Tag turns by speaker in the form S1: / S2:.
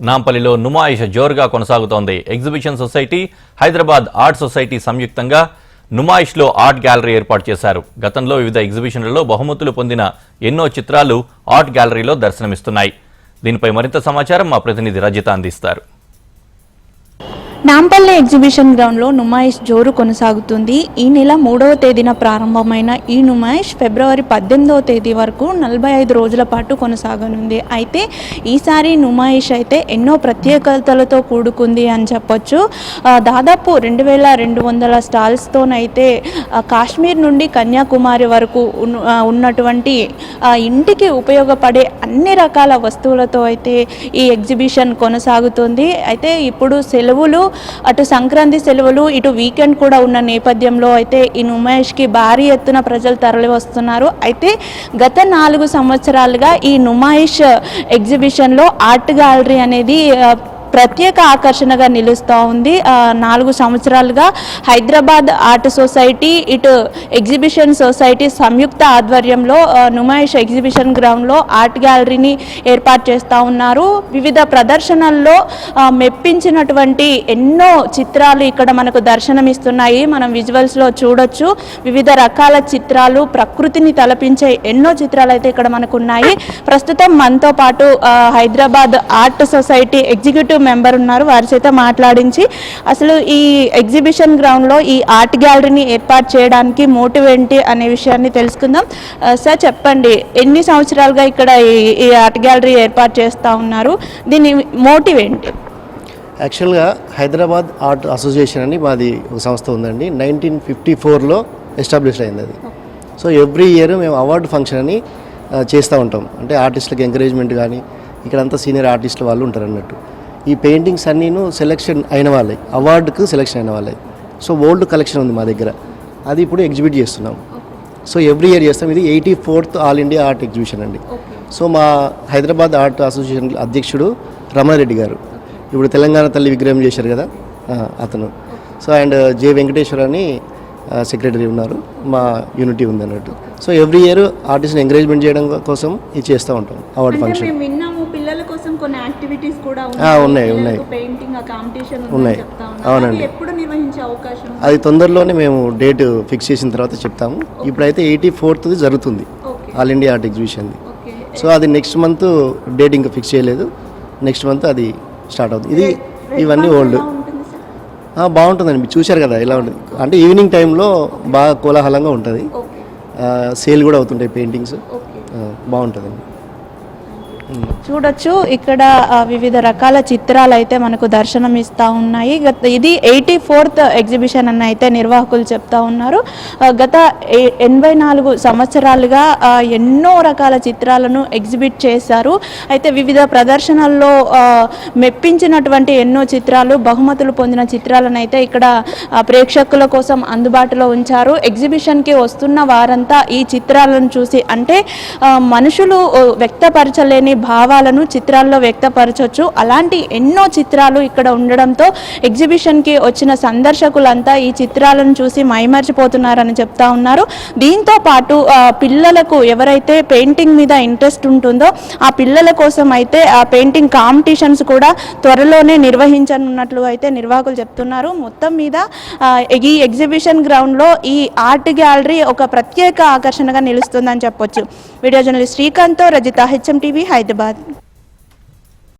S1: నాంపల్లిలో నుమాయిష్ జోరుగా కొనసాగుతోంది. Exhibition society, Hyderabad art society సంయుక్తంగా నుమాయిష్లో ఆర్ట్ గ్యాలరీ ఏర్పాటు చేశారు. గతంలో వివిధ ఎగ్జిబిషన్లలో బహుమతులు పొందిన ఎన్నో చిత్రాలు ఆర్ట్ గ్యాలరీలో దర్శనమిస్తున్నాయి. దీనిపై మరింత సమాచారం మా ప్రతినిధి రజిత అందిస్తారు.
S2: నాంపల్లి ఎగ్జిబిషన్ గ్రౌండ్లో నుమాయిష్ జోరు కొనసాగుతుంది. ఈ నెల 3వ తేదీన ప్రారంభమైన ఈ నుమాయిష్ ఫిబ్రవరి 18వ తేదీ వరకు 45 రోజుల పాటు కొనసాగనుంది. అయితే ఈసారి నుమాయిష్ అయితే ఎన్నో ప్రత్యేకతలతో కూడుకుంది అని చెప్పొచ్చు. దాదాపు 2200 స్టాల్స్తోనైతే కాశ్మీర్ నుండి కన్యాకుమారి వరకు ఉన్నటువంటి ఇంటికి ఉపయోగపడే అన్ని రకాల వస్తువులతో అయితే ఈ ఎగ్జిబిషన్ కొనసాగుతుంది. అయితే ఇప్పుడు సెలవులు, అటు సంక్రాంతి సెలవులు, ఇటు వీకెండ్ కూడా ఉన్న నేపథ్యంలో అయితే ఈ నుమాయిష్కి భారీ ఎత్తున ప్రజలు తరలి వస్తున్నారు. అయితే గత 4 సంవత్సరాలుగా ఈ నుమాయిష్ ఎగ్జిబిషన్లో ఆర్ట్ గ్యాలరీ అనేది ప్రత్యేక ఆకర్షణగా నిలుస్తూ ఉంది. 4 సంవత్సరాలుగా హైదరాబాద్ ఆర్ట్ సొసైటీ, ఇటు ఎగ్జిబిషన్ సొసైటీ సంయుక్త ఆధ్వర్యంలో నుమాయిష్ ఎగ్జిబిషన్ గ్రౌండ్లో ఆర్ట్ గ్యాలరీని ఏర్పాటు చేస్తూ ఉన్నారు. వివిధ ప్రదర్శనల్లో మెప్పించినటువంటి ఎన్నో చిత్రాలు ఇక్కడ మనకు దర్శనమిస్తున్నాయి. మనం విజువల్స్లో చూడొచ్చు. వివిధ రకాల చిత్రాలు, ప్రకృతిని తలపించే ఎన్నో చిత్రాలు అయితే ఇక్కడ మనకు ఉన్నాయి. ప్రస్తుతం మనతో పాటు Hyderabad art society executive member ఉన్నారు. వారి చేత మాట్లాడించి అసలు ఈ ఎగ్జిబిషన్ గ్రౌండ్లో ఈ ఆర్ట్ గ్యాలరీని ఏర్పాటు చేయడానికి మోటివ్ ఏంటి అనే విషయాన్ని తెలుసుకుందాం. సార్ చెప్పండి, ఎన్ని సంవత్సరాలుగా ఇక్కడ ఈ ఆర్ట్ గ్యాలరీ ఏర్పాటు చేస్తూ ఉన్నారు? దీని మోటివ్ ఏంటి?
S3: యాక్చువల్గా హైదరాబాద్ ఆర్ట్ అసోసియేషన్ అని మాది ఒక సంస్థ ఉందండి. 1954లో ఎస్టాబ్లిష్ అయింది అది. సో ఎవ్రీ ఇయర్ మేము అవార్డు ఫంక్షన్ అని చేస్తూ ఉంటాం. అంటే ఆర్టిస్టులకు ఎంకరేజ్మెంట్ కానీ, ఇక్కడంతా సీనియర్ ఆర్టిస్టులు వాళ్ళు ఉంటారు అన్నట్టు. ఈ పెయింటింగ్స్ అన్నీను సెలెక్షన్ అయిన వాళ్ళే, అవార్డుకు సెలెక్షన్ అయిన వాళ్ళే. సో ఓల్డ్ కలెక్షన్ ఉంది మా దగ్గర, అది ఇప్పుడు ఎగ్జిబిట్ చేస్తున్నాం. సో ఎవ్రీ ఇయర్ చేస్తాం. ఇది 84th all India art exhibition అండి. సో మా హైదరాబాద్ ఆర్ట్ అసోసియేషన్ అధ్యక్షుడు రమణారెడ్డి గారు, ఇప్పుడు తెలంగాణ తల్లి విగ్రహం చేశారు కదా అతను. సో అండ్ జె వెంకటేశ్వర అని సెక్రటరీ ఉన్నారు. మా యూనిటీ ఉంది అన్నట్టు. సో ఎవ్రీ ఇయర్ ఆర్టిస్ట్ని ఎంకరేజ్మెంట్ చేయడం కోసం ఇది చేస్తూ ఉంటాం అవార్డు ఫంక్షన్.
S2: పిల్లల కోసం కొన్ని యాక్టివిటీస్ కూడా
S3: ఉన్నాయి.
S2: పెయింటింగ్ కాంపిటీషన్
S3: ఉన్నాయి. అవునండి.
S2: ఎప్పుడు నిర్వహించే అవకాశం?
S3: అది తొందరలోనే మేము డేట్ ఫిక్స్ చేసిన తర్వాత చెప్తాము. ఇప్పుడైతే 84th జరుగుతుంది ఆల్ ఇండియా ఆర్ట్ ఎగ్జిబిషన్ది. సో అది నెక్స్ట్ మంత్ డేట్ ఇంకా ఫిక్స్ చేయలేదు. నెక్స్ట్ మంత్ అది స్టార్ట్ అవుతుంది. ఇది ఇవన్నీ ఓల్డ్. బాగుంటుందండి, మీరు చూశారు కదా ఎలా ఉంటుంది. అంటే ఈవినింగ్ టైంలో బాగా కోలాహలంగా ఉంటుంది. సేల్ కూడా అవుతుంటాయి పెయింటింగ్స్. బాగుంటుందండి.
S2: చూడొచ్చు, ఇక్కడ వివిధ రకాల చిత్రాలు అయితే మనకు దర్శనం ఇస్తూ ఉన్నాయి. ఇది 84th ఎగ్జిబిషన్ అని అయితే నిర్వాహకులు చెప్తా ఉన్నారు. గత 84 సంవత్సరాలుగా ఎన్నో రకాల చిత్రాలను ఎగ్జిబిట్ చేశారు. అయితే వివిధ ప్రదర్శనల్లో మెప్పించినటువంటి ఎన్నో చిత్రాలు, బహుమతులు పొందిన చిత్రాలను అయితే ఇక్కడ ప్రేక్షకుల కోసం అందుబాటులో ఉంచారు. ఎగ్జిబిషన్కి వస్తున్న వారంతా ఈ చిత్రాలను చూసి, అంటే మనుషులు వ్యక్తపరచలేని భావాలను చిత్రాల్లో వ్యక్తపరచవచ్చు. అలాంటి ఎన్నో చిత్రాలు ఇక్కడ ఉండడంతో ఎగ్జిబిషన్కి వచ్చిన సందర్శకులంతా ఈ చిత్రాలను చూసి మైమర్చిపోతున్నారని చెప్తా ఉన్నారు. దీంతో పాటు పిల్లలకు ఎవరైతే పెయింటింగ్ మీద ఇంట్రెస్ట్ ఉంటుందో ఆ పిల్లల కోసం అయితే ఆ పెయింటింగ్ కాంపిటీషన్స్ కూడా త్వరలోనే నిర్వహించనున్నట్లు అయితే నిర్వాహకులు చెప్తున్నారు. మొత్తం మీద ఈ ఎగ్జిబిషన్ గ్రౌండ్లో ఈ ఆర్ట్ గ్యాలరీ ఒక ప్రత్యేక ఆకర్షణగా నిలుస్తుందని చెప్పొచ్చు. వీడియో జర్నలిస్ట్ శ్రీకాంత్తో రజిత, HM TV, హైదరాబాద్.